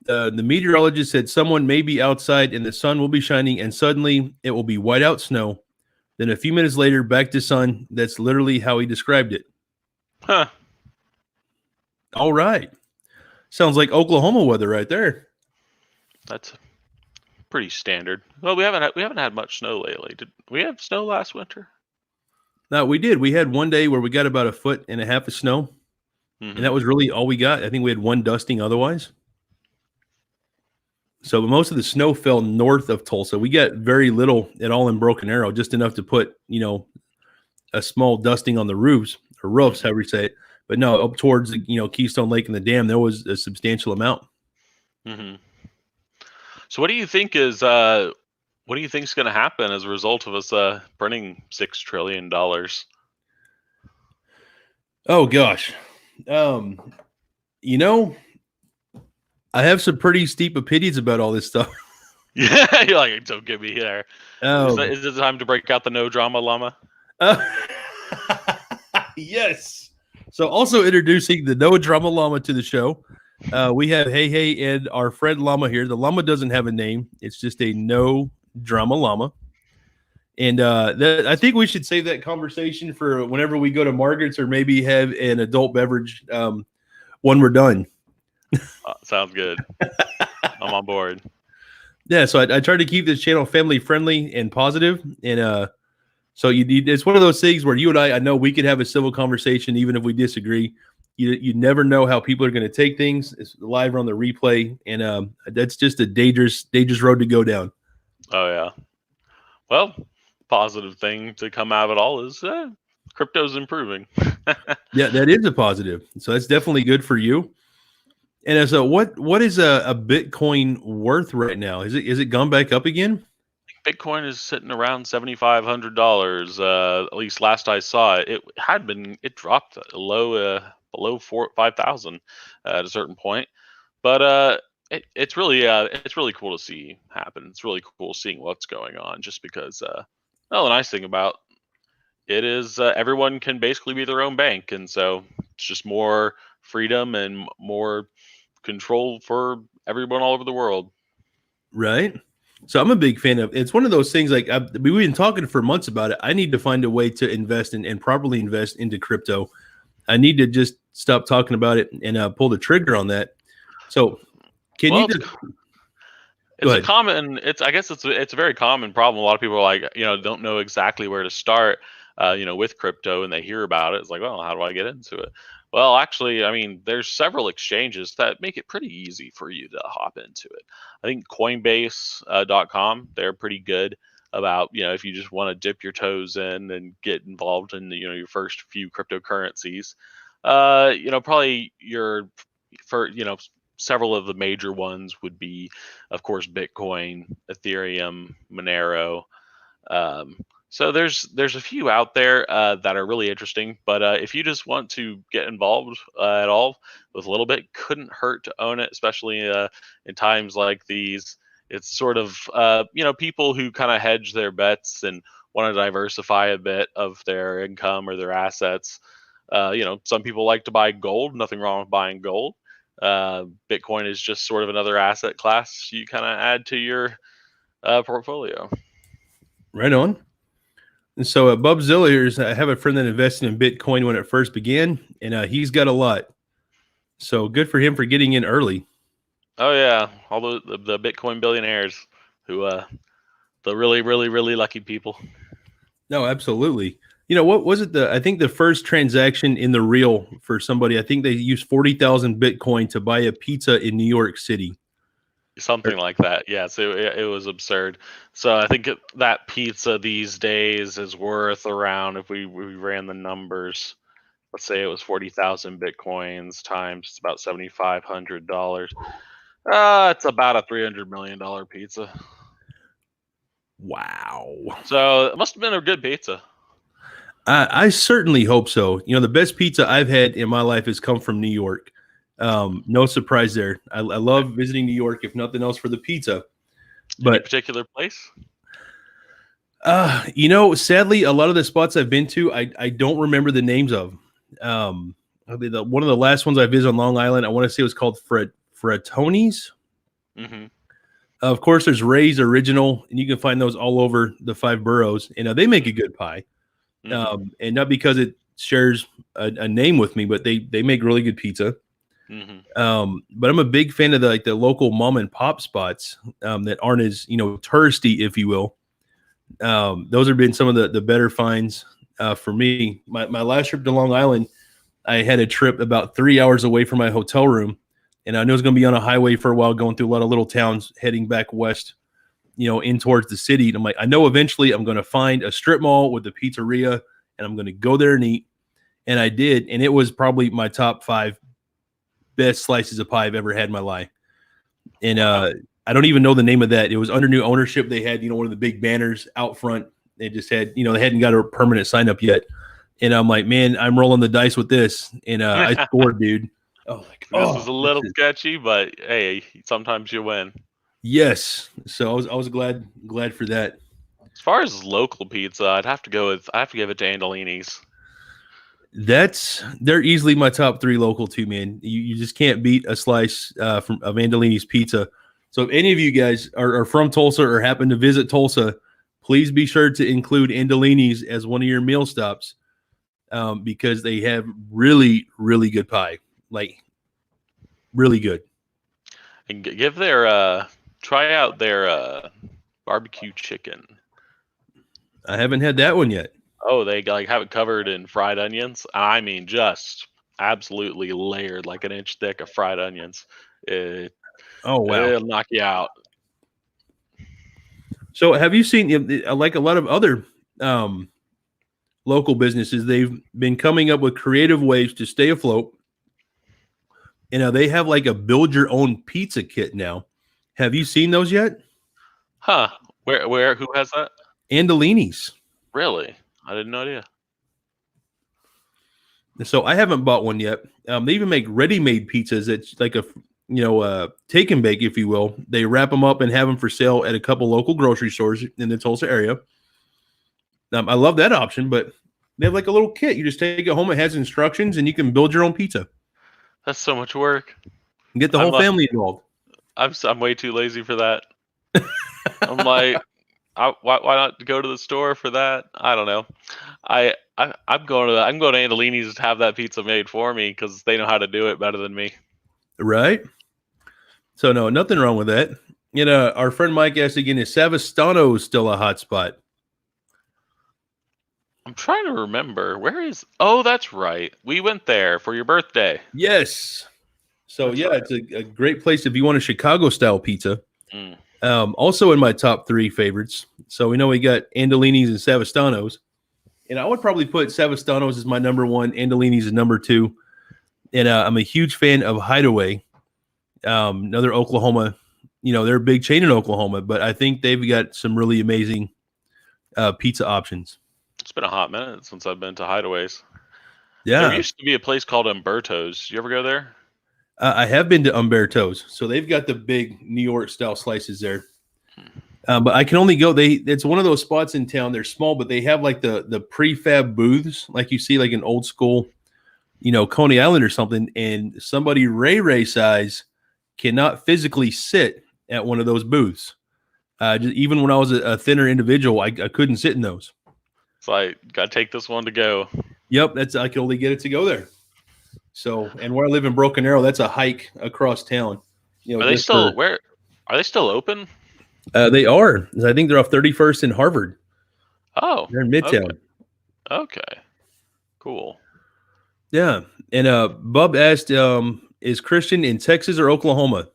The meteorologist said someone may be outside and the sun will be shining and suddenly it will be whiteout snow. Then a few minutes later, back to sun. That's literally how he described it. Huh. All right. Sounds like Oklahoma weather right there. That's pretty standard. Well, we haven't had much snow lately. Did we have snow last winter? No, we did. We had one day where we got about 1.5 feet of snow. Mm-hmm. And that was really all we got. I think we had one dusting otherwise. So most of the snow fell north of Tulsa. We got very little at all in Broken Arrow, just enough to put, a small dusting on the roofs, however you say it. But no, up towards, Keystone Lake and the dam, there was a substantial amount. Mm-hmm. So what do you think is going to happen as a result of us printing $6 trillion? Oh gosh. I have some pretty steep opinions about all this stuff. Yeah, you're like, don't get me there. Oh. Is it time to break out the no drama llama? Yes. So also introducing the no drama llama to the show. We have Hey and our friend Llama here. The llama doesn't have a name. It's just a no drama llama. And I think we should save that conversation for whenever we go to Margaret's or maybe have an adult beverage when we're done. Sounds good. I'm on board. Yeah, so I try to keep this channel family friendly and positive, and so it's one of those things where you and I know we could have a civil conversation even if we disagree. You never know how people are going to take things. It's live on the replay, and that's just a dangerous road to go down. Oh yeah. Well, positive thing to come out of it all is crypto's improving. Yeah, that is a positive. So that's definitely good for you. And so what is a Bitcoin worth right now? Is it gone back up again? Bitcoin is sitting around $7,500. At least last I saw it. It dropped below 5,000 at a certain point. But it's really cool to see happen. It's really cool seeing what's going on. Just because the nice thing about it is everyone can basically be their own bank, and so it's just more freedom and more control for everyone all over the world. Right. So I'm a big fan of it's one of those things like we've been talking for months about it. I need to find a way to invest and properly invest into crypto. I need to just stop talking about it and pull the trigger on that. So I guess it's a very common problem. A lot of people are like, don't know exactly where to start, with crypto, and they hear about it. It's like, well, how do I get into it? Well, actually, I mean, there's several exchanges that make it pretty easy for you to hop into it. I think Coinbase.com, they're pretty good about, if you just want to dip your toes in and get involved in, your first few cryptocurrencies. Probably several of the major ones would be, of course, Bitcoin, Ethereum, Monero. So there's a few out there that are really interesting, but if you just want to get involved at all with a little bit, couldn't hurt to own it, especially in times like these. It's sort of people who kind of hedge their bets and want to diversify a bit of their income or their assets. Some people like to buy gold. Nothing wrong with buying gold. Bitcoin is just sort of another asset class you kind of add to your portfolio. Right on. And so Bubzilla here I have a friend that invested in Bitcoin when it first began, and he's got a lot. So good for him for getting in early. Oh yeah, all the Bitcoin billionaires who the really, really, really lucky people. No, absolutely. What was it? I think the first transaction in the real for somebody, I think they used 40,000 Bitcoin to buy a pizza in New York City. Something like that. Yeah, so it was absurd. So I think that pizza these days is worth around, if we ran the numbers, let's say it was 40,000 Bitcoins times, it's about $7,500. It's about a $300 million pizza. Wow. So it must have been a good pizza. I certainly hope so. You know, the best pizza I've had in my life has come from New York. No surprise there. I love visiting New York, if nothing else, for the pizza. Any But particular place? you know, sadly, a lot of the spots I've been to, I don't remember the names of. One of the last ones I visited on Long Island, I want to say it was called Frattoni's. Mm-hmm. Of course, there's Ray's Original, and you can find those all over the 5 boroughs. And they make a good pie. Mm-hmm. And not because it shares a name with me, but they make really good pizza. Mm-hmm. But I'm a big fan of the local mom and pop spots that aren't as touristy, if you will. Those have been some of the better finds for me. My last trip to Long Island, I had a trip about 3 hours away from my hotel room, and I knew I was going to be on a highway for a while, going through a lot of little towns, heading back west, in towards the city. And I'm like, I know eventually I'm going to find a strip mall with a pizzeria, and I'm going to go there and eat. And I did, and it was probably my top 5 best slices of pie I've ever had in my life. And I don't even know the name of that. It was under new ownership. They had, one of the big banners out front. They just had, they hadn't got a permanent sign up yet. And I'm like, man, I'm rolling the dice with this. And I scored, dude. Oh, This is a little sketchy, but hey, sometimes you win. Yes. So I was glad for that. As far as local pizza, I have to give it to Andolini's. They're easily my top 3 local too, man. You just can't beat a slice of Andolini's pizza. So if any of you guys are from Tulsa or happen to visit Tulsa, please be sure to include Andolini's as one of your meal stops, because they have really, really good pie, like really good. And give their try out their barbecue chicken. I haven't had that one yet. Oh, they have it covered in fried onions. I mean, just absolutely layered, like an inch thick of fried onions. Oh wow! It'll knock you out. So have you seen, like a lot of other local businesses, they've been coming up with creative ways to stay afloat. They have like a build your own pizza kit now. Have you seen those yet? Huh? Where? Who has that? Andolini's. Really? I didn't know idea. So I haven't bought one yet. They even make ready-made pizzas. It's like a take and bake, if you will. They wrap them up and have them for sale at a couple local grocery stores in the Tulsa area. I love that option, but they have like a little kit. You just take it home. It has instructions, and you can build your own pizza. That's so much work. And get the whole family involved. I'm way too lazy for that. I'm like, why not go to the store for that? I don't know. I'm going to Andolini's to have that pizza made for me because they know how to do it better than me. Right. So no, nothing wrong with that. Our friend Mike asked again, is Savastano still a hot spot? I'm trying to remember. Where is... Oh, that's right. We went there for your birthday. Yes. So That's yeah, right. it's a great place if you want a Chicago-style pizza. Mm. Also in my top 3 favorites. So we know we got Andolini's and Savastano's. And I would probably put Savastano's as my number 1, Andolini's as number 2. And I'm a huge fan of Hideaway. Another Oklahoma, they're a big chain in Oklahoma, but I think they've got some really amazing pizza options. It's been a hot minute since I've been to Hideaways. Yeah. There used to be a place called Umberto's. You ever go there? I have been to Umberto's. So they've got the big New York style slices there. But I can only go. It's one of those spots in town. They're small, but they have like the prefab booths, like you see like an old school, Coney Island or something. And somebody Ray size cannot physically sit at one of those booths. Even when I was a thinner individual, I couldn't sit in those. It's like, gotta take this one to go. Yep, I can only get it to go there. So, and where I live in Broken Arrow, that's a hike across town. Are they still Are they still open? They are. I think they're off 31st in Harvard. Oh, They're in Midtown. Okay. Cool. Yeah, and Bub asked, is Christian in Texas or Oklahoma?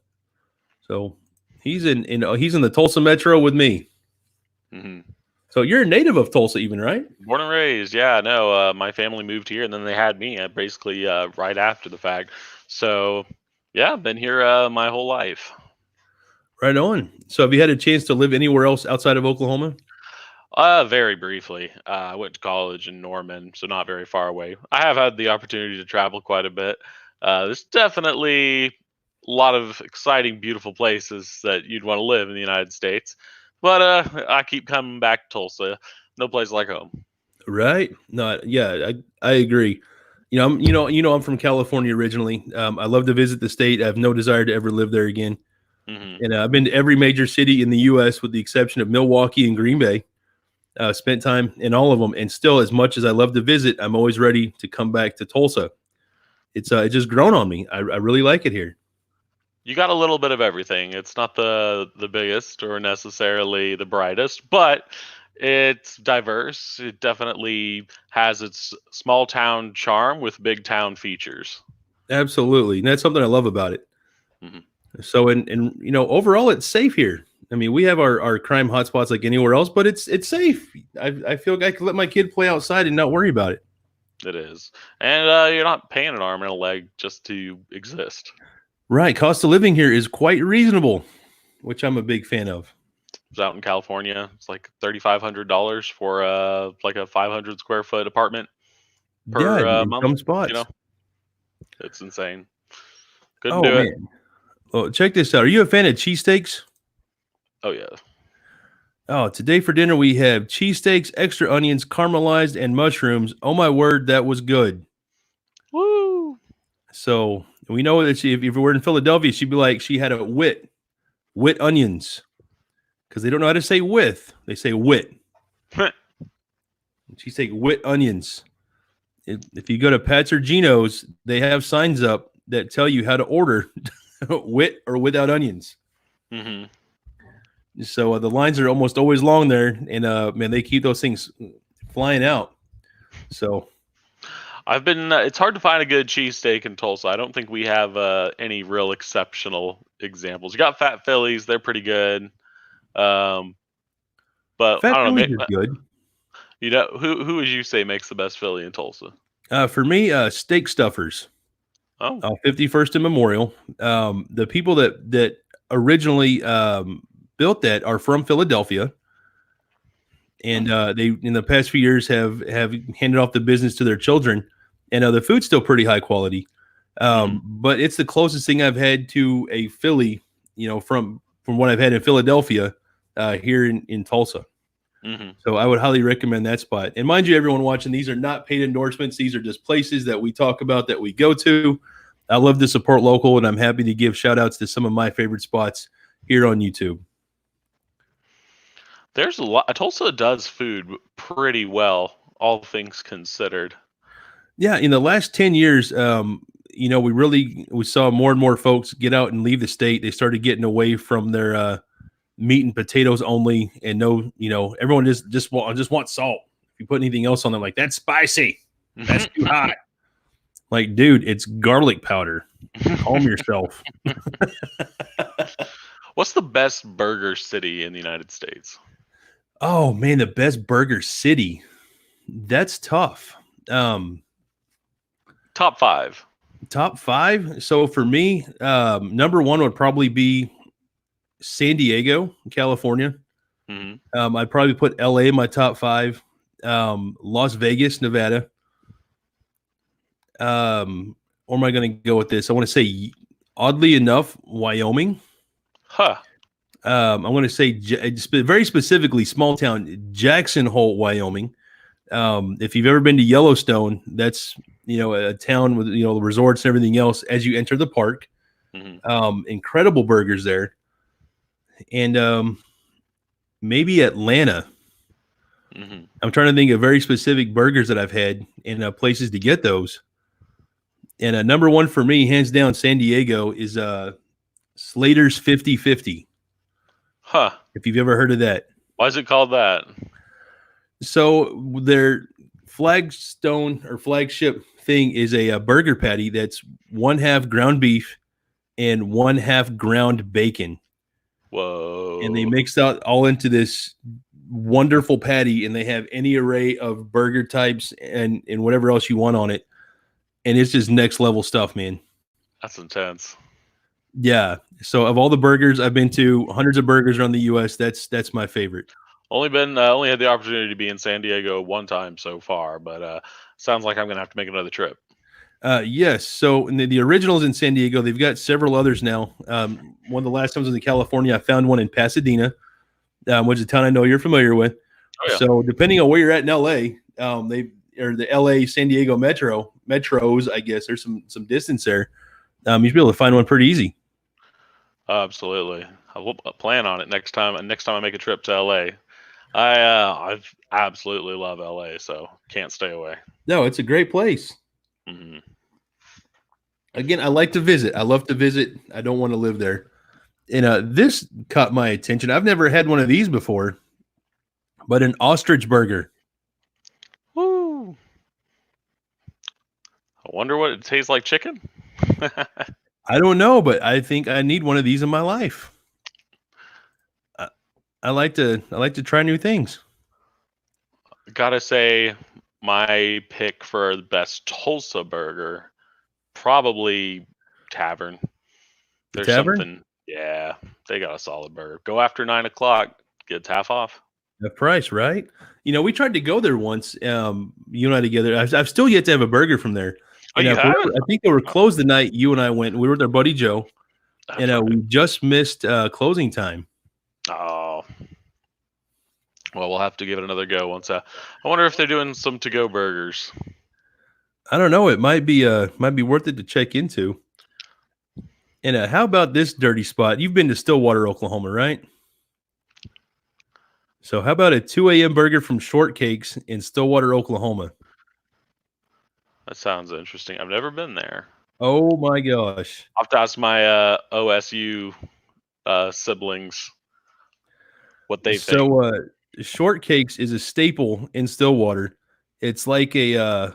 So he's in he's in the Tulsa metro with me. Mm-hmm. So you're a native of Tulsa, even, right? Born and raised. Yeah, no. My family moved here, and then they had me basically right after the fact. So yeah, I've been here my whole life. Right on. So have you had a chance to live anywhere else outside of Oklahoma? Very briefly. I went to college in Norman, so not very far away. I have had the opportunity to travel quite a bit. There's definitely a lot of exciting, beautiful places that you'd want to live in the United States. But I keep coming back to Tulsa. No place like home. Right. No, yeah, I agree. I'm from California originally. I love to visit the state. I have no desire to ever live there again. Hmm. And I've been to every major city in the U.S. with the exception of Milwaukee and Green Bay. Spent time in all of them, and still, as much as I love to visit, I'm always ready to come back to Tulsa. It's just grown on me. I really like it here. You got a little bit of everything. It's not the biggest or necessarily the brightest, but it's diverse. It definitely has its small town charm with big town features. Absolutely, and that's something I love about it. Mhm. So, and overall, it's safe here. I mean, we have our crime hotspots like anywhere else, but it's safe. I feel like I can let my kid play outside and not worry about it. It is. And you're not paying an arm and a leg just to exist. Right, cost of living here is quite reasonable, which I'm a big fan of. It's out in California. It's like $3,500 for like a 500 square foot apartment per Yeah, in month. some spots. You know, it's insane. Couldn't Oh do it. man, well, check this out. Are you a fan of cheesesteaks? Oh yeah. Oh, today for dinner we have cheesesteaks, extra onions, caramelized, and mushrooms. Oh my word, that was good. Woo! So we know that if you were in Philadelphia, she'd be like, she had a wit onions, because they don't know how to say with, they say wit. She's saying wit onions. If you go to Pat's or Gino's, they have signs up that tell you how to order wit or without onions. Hmm. So the lines are almost always long there, and man, they keep those things flying out. So I've been. It's hard to find a good cheesesteak in Tulsa. I don't think we have any real exceptional examples. You got Fat Phillies; they're pretty good. But Fat I don't know. Phillies is good. You know, who would you say makes the best Philly in Tulsa? For me, steak stuffers. Oh, 51st and Memorial. The people that originally built that are from Philadelphia, and they in the past few years have handed off the business to their children, and the food's still pretty high quality. But it's the closest thing I've had to a Philly, from what I've had in Philadelphia here in Tulsa. hmm. So I would highly recommend that spot. And mind you, everyone watching, these are not paid endorsements. These are just places that we talk about, that we go to. I love to support local, and I'm happy to give shout outs to some of my favorite spots here on YouTube. There's a lot. Tulsa does food pretty well, all things considered. Yeah, in the last 10 years, we saw more and more folks get out and leave the state. They started getting away from their meat and potatoes only, and everyone just wants salt. If you put anything else on them, like, that's spicy, that's too hot. Like, dude, it's garlic powder. Calm yourself. What's the best burger city in the United States? Oh man, the best burger city. That's tough. Top 5. Top 5. So for me, number 1 would probably be San Diego, California. Hmm. I'd probably put LA in my top 5. Las Vegas, Nevada. Or am I going to go with this? I want to say, oddly enough, Wyoming. Huh. I'm going to say very specifically small town Jackson Hole, Wyoming. If you've ever been to Yellowstone, that's a town with the resorts and everything else. As you enter the park, incredible burgers there, and maybe Atlanta. Hmm. I'm trying to think of very specific burgers that I've had and places to get those. And number 1 for me, hands down, San Diego is Slater's 50/50. Huh. If you've ever heard of that. Why is it called that? So their flagstone or flagship thing is a burger patty that's 1/2 ground beef and 1/2 ground bacon. Whoa. And they mix that all into this wonderful patty, and they have any array of burger types and whatever else you want on it. And it's just next level stuff, man. That's intense. Yeah. So of all the burgers I've been to, hundreds of burgers around the U.S., that's my favorite. Only had the opportunity to be in San Diego one time so far, but sounds like I'm gonna have to make another trip. Yes. So in the originals in San Diego, they've got several others now. One of the last times I was in California, I found one in Pasadena, which is a town I know you're familiar with. Oh, yeah. So depending on where you're at in LA, they or the LA San Diego metros, I guess there's some distance there. You should be able to find one pretty easy. Absolutely. I will plan on it next time. Next time I make a trip to LA, I absolutely love LA, so can't stay away. No, it's a great place. Hmm. Again, I like to visit. I love to visit. I don't want to live there. And this caught my attention. I've never had one of these before, but an ostrich burger. Woo! I wonder what it tastes like. Chicken. I don't know, but I think I need one of these in my life. I like to try new things. Gotta say, my pick for the best Tulsa burger, probably Tavern. There's Tavern? something, yeah, they got a solid burger. Go after 9 o'clock, gets half off. The price, right? We tried to go there once, you and I together. I've still yet to have a burger from there. Oh, you haven't? I think they were closed the night you and I went. We were with our buddy Joe, That's and right. we just missed closing time. Oh, well, we'll have to give it another go once. I wonder if they're doing some to-go burgers. I don't know. It might be worth it to check into. And how about this dirty spot? You've been to Stillwater, Oklahoma, right? So how about a 2 a.m. burger from Shortcakes in Stillwater, Oklahoma? That sounds interesting. I've never been there. Oh my gosh. I'll have to ask my OSU siblings what they think. So Shortcakes is a staple in Stillwater. It's like a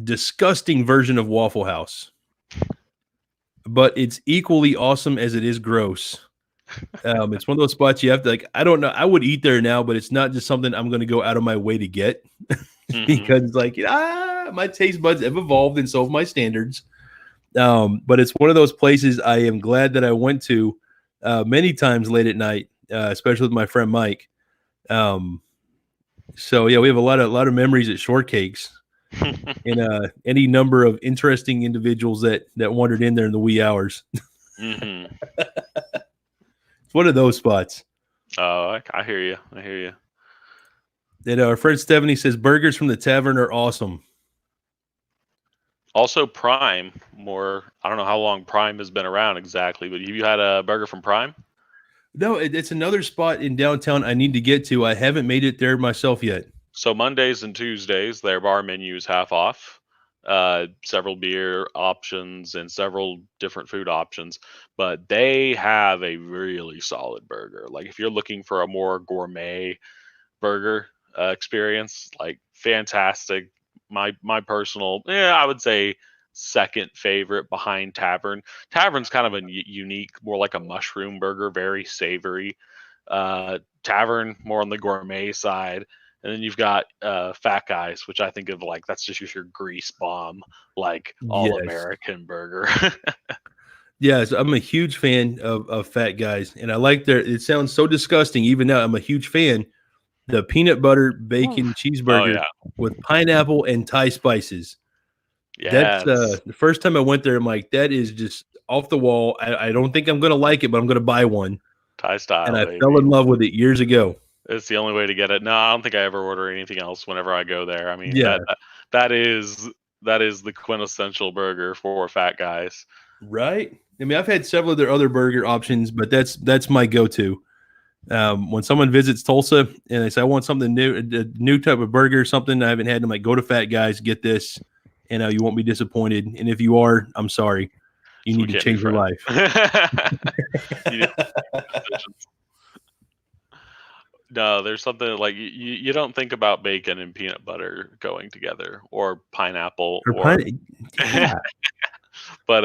disgusting version of Waffle House, but it's equally awesome as it is gross. It's one of those spots you have to I don't know. I would eat there now, but it's not just something I'm going to go out of my way to get because my taste buds have evolved and so have my standards. But it's one of those places I am glad that I went to many times late at night, especially with my friend Mike. So yeah, we have a lot of memories at Shortcakes, and any number of interesting individuals that wandered in there in the wee hours. Mm-hmm. It's one of those spots. Oh, I hear you. I hear you. And our friend Stephanie says burgers from the tavern are awesome. Also, Prime. I don't know how long Prime has been around exactly, but have you had a burger from Prime? No, it's another spot in downtown I need to get to. I haven't made it there myself yet. So Mondays and Tuesdays, their bar menu is half off. Several beer options and several different food options, but they have a really solid burger. Like if you're looking for a more gourmet burger experience, like fantastic. My personal, I would say second favorite behind Tavern. Tavern's kind of a unique, more like a mushroom burger, very savory. Tavern more on the gourmet side. And then you've got Fat Guys, which I think of like that's just your grease bomb, like all American burger. Yes, I'm a huge fan of Fat Guys, and I like it sounds so disgusting. Even now, I'm a huge fan. The peanut butter bacon cheeseburger with pineapple and Thai spices. Yeah, That's the first time I went there. I'm like, that is just off the wall. I don't think I'm going to like it, but I'm going to buy one. Thai style, and I baby. fell in love with it years ago. It's the only way to get it. No, I don't think I ever order anything else whenever I go there. I mean, Yeah. that is the quintessential burger for Fat Guys. Right? I mean, I've had several of their other burger options, but that's my go-to. When someone visits Tulsa and they say, I want something new, a new type of burger, something I haven't had, I'm like, go to Fat Guys, get this, and you won't be disappointed. And if you are, I'm sorry. You need to change your life. No, there's something like you don't think about bacon and peanut butter going together, or pineapple, yeah. But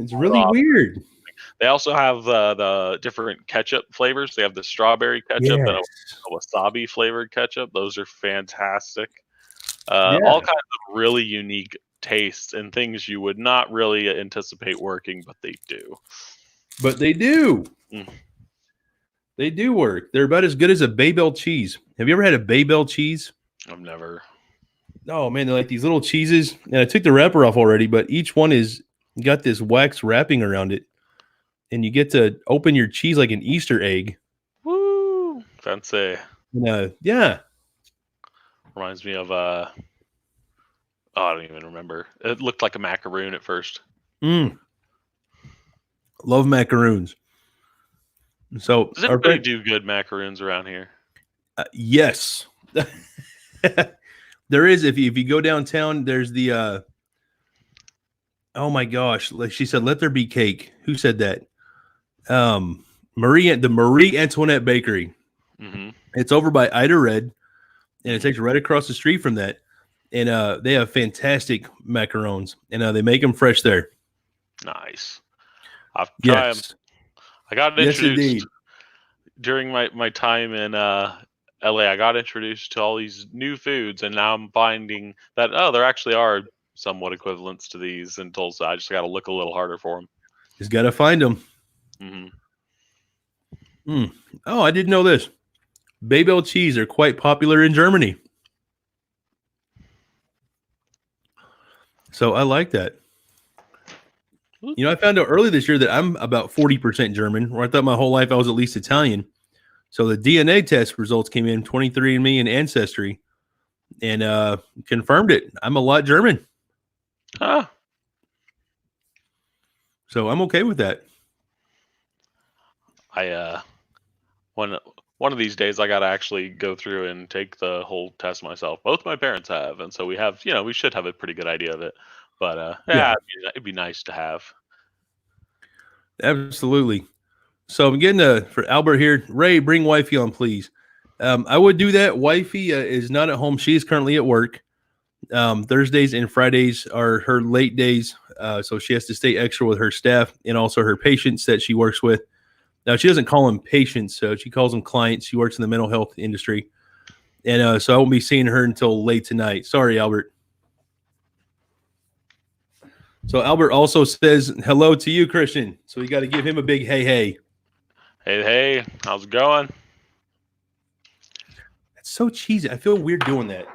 it's really weird. They also have the different ketchup flavors. They have the strawberry ketchup and a wasabi flavored ketchup. Those are fantastic. All kinds of really unique tastes and things you would not really anticipate working, but they do. But they do. Mm. They do work. They're about as good as a Babel cheese. Have you ever had a Babel cheese? I've never. Oh man, they're like these little cheeses. And I took the wrapper off already, but each one is got this wax wrapping around it. And you get to open your cheese like an Easter egg. Woo! Fancy. Yeah. Reminds me of I don't even remember. It looked like a macaroon at first. Love macaroons. So Does anybody do good macaroons around here? Yes. There is. If you go downtown, there's the oh my gosh, like she said, let there be cake. Who said that? The Marie Antoinette Bakery. Mm-hmm. It's over by Ida Red, and it takes right across the street from that. And they have fantastic macarons, and they make them fresh there. Nice. I've tried them. I got introduced during my time in LA. I got introduced to all these new foods, and now I'm finding that there actually are somewhat equivalents to these in Tulsa. I just got to look a little harder for them. Just got to find them. Mm-hmm. Oh, I didn't know this. Babel cheese are quite popular in Germany. So I like that. You know, I found out early this year that I'm about 40% German, where I thought my whole life I was at least Italian. So the DNA test results came in, 23andMe and Ancestry, and confirmed it. I'm a lot German. Huh. So I'm okay with that. One of these days I got to actually go through and take the whole test myself. Both my parents have, and so we have, we should have a pretty good idea of it. But Yeah. it'd be nice to have. Absolutely. So I'm getting for Albert here. Ray, bring wifey on, please. I would do that. Wifey is not at home. She is currently at work. Thursdays and Fridays are her late days, so she has to stay extra with her staff and also her patients that she works with. Now, she doesn't call them patients, so she calls them clients. She works in the mental health industry. And so I won't be seeing her until late tonight. Sorry, Albert. So Albert also says hello to you, Christian. So we got to give him a big hey, hey. Hey, how's it going? That's so cheesy. I feel weird doing that.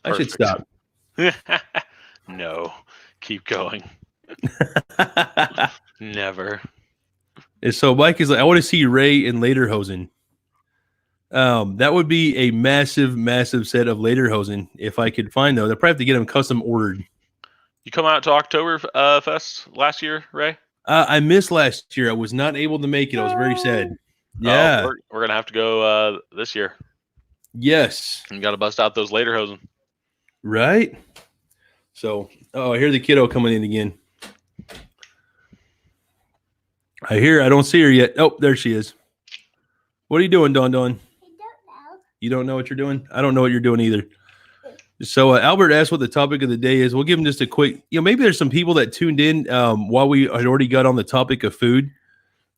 I should stop. No, keep going. Never. And so Mike is like, I want to see Ray in Lederhosen. That would be a massive, massive set of Lederhosen if I could find those. I'd probably have to get them custom ordered. You come out to October Fest last year, Ray? I missed last year. I was not able to make it. I was very sad. Yeah. We're going to have to go this year. Yes. You got to bust out those Lederhosen. Right? So, I hear the kiddo coming in again. I don't see her yet. Oh, there she is. What are you doing, Dawn? I don't know. You don't know what you're doing? I don't know what you're doing either. So Albert asked what the topic of the day is. We'll give him just a quick, maybe there's some people that tuned in while we had already got on the topic of food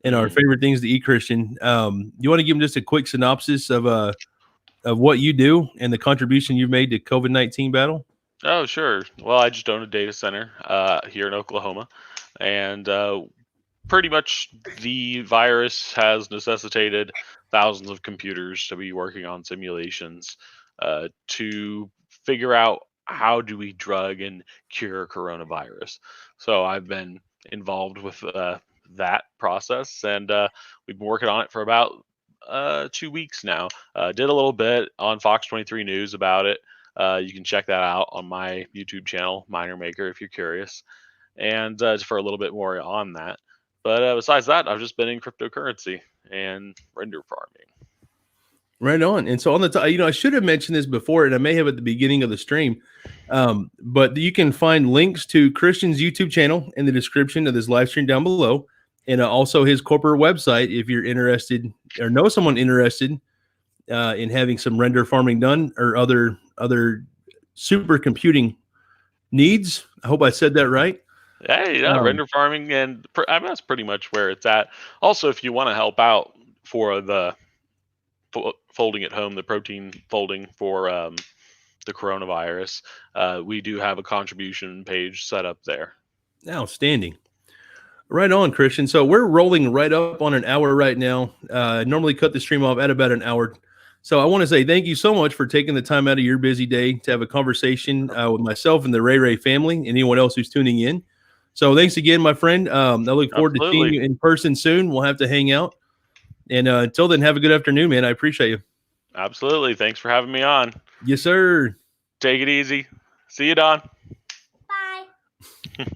and our favorite things to eat, Christian. You want to give him just a quick synopsis of what you do and the contribution you've made to COVID-19 battle? Oh, sure. Well, I just own a data center here in Oklahoma, and pretty much the virus has necessitated thousands of computers to be working on simulations to figure out how do we drug and cure coronavirus. So I've been involved with that process, and we've been working on it for about 2 weeks now. Did a little bit on Fox 23 News about it. You can check that out on my YouTube channel, Miner Maker, if you're curious, and for a little bit more on that. But besides that, I've just been in cryptocurrency and render farming. Right on. And so on the top, I should have mentioned this before, and I may have at the beginning of the stream, but you can find links to Christian's YouTube channel in the description of this live stream down below, and also his corporate website if you're interested or know someone interested in having some render farming done or other supercomputing needs. I hope I said that right. Hey, render farming, and that's pretty much where it's at. Also, if you want to help out for the folding at home, the protein folding for the coronavirus, we do have a contribution page set up there. Outstanding. Right on, Christian. So we're rolling right up on an hour right now. Normally cut the stream off at about an hour. So I want to say thank you so much for taking the time out of your busy day to have a conversation with myself and the Ray family and anyone else who's tuning in. So thanks again, my friend. I look forward to seeing you in person soon. We'll have to hang out. And until then, have a good afternoon, man. I appreciate you. Absolutely. Thanks for having me on. Yes, sir. Take it easy. See you, Don. Bye.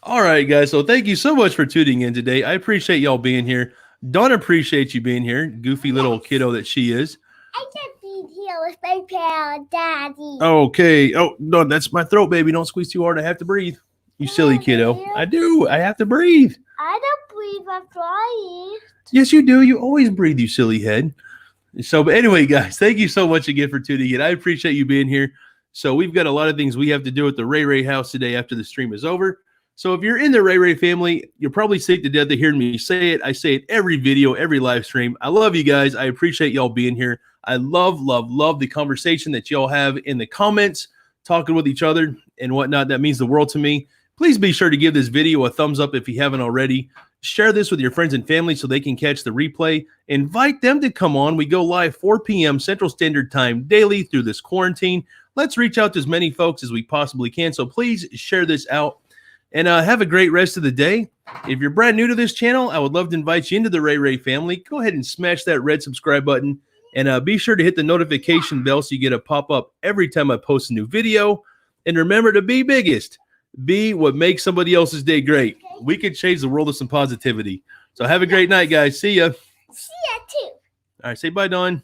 All right, guys. So thank you so much for tuning in today. I appreciate y'all being here. Dawn appreciates you being here. Goofy little kiddo that she is. I just be here with my pal, Daddy. Okay. Oh, no, that's my throat, baby. Don't squeeze too hard. I have to breathe. You silly kiddo. I do. I have to breathe. I don't breathe. I'm trying. Yes, you do. You always breathe, you silly head. So, but anyway, guys, thank you so much again for tuning in. I appreciate you being here. So we've got a lot of things we have to do at the Ray house today after the stream is over. So if you're in the Ray family, you're probably sick to death of hearing me say it. I say it every video, every live stream. I love you guys. I appreciate y'all being here. I love the conversation that y'all have in the comments, talking with each other and whatnot. That means the world to me. Please be sure to give this video a thumbs up if you haven't already. Share this with your friends and family so they can catch the replay. Invite them to come on. We go live 4 p.m. Central Standard Time daily through this quarantine. Let's reach out to as many folks as we possibly can. So please share this out. And have a great rest of the day. If you're brand new to this channel, I would love to invite you into the Ray family. Go ahead and smash that red subscribe button. And be sure to hit the notification bell so you get a pop-up every time I post a new video. And remember to be biggest. Be what makes somebody else's day great. We can change the world with some positivity. So have a great night, guys. See ya. See ya, too. All right, say bye, Dawn.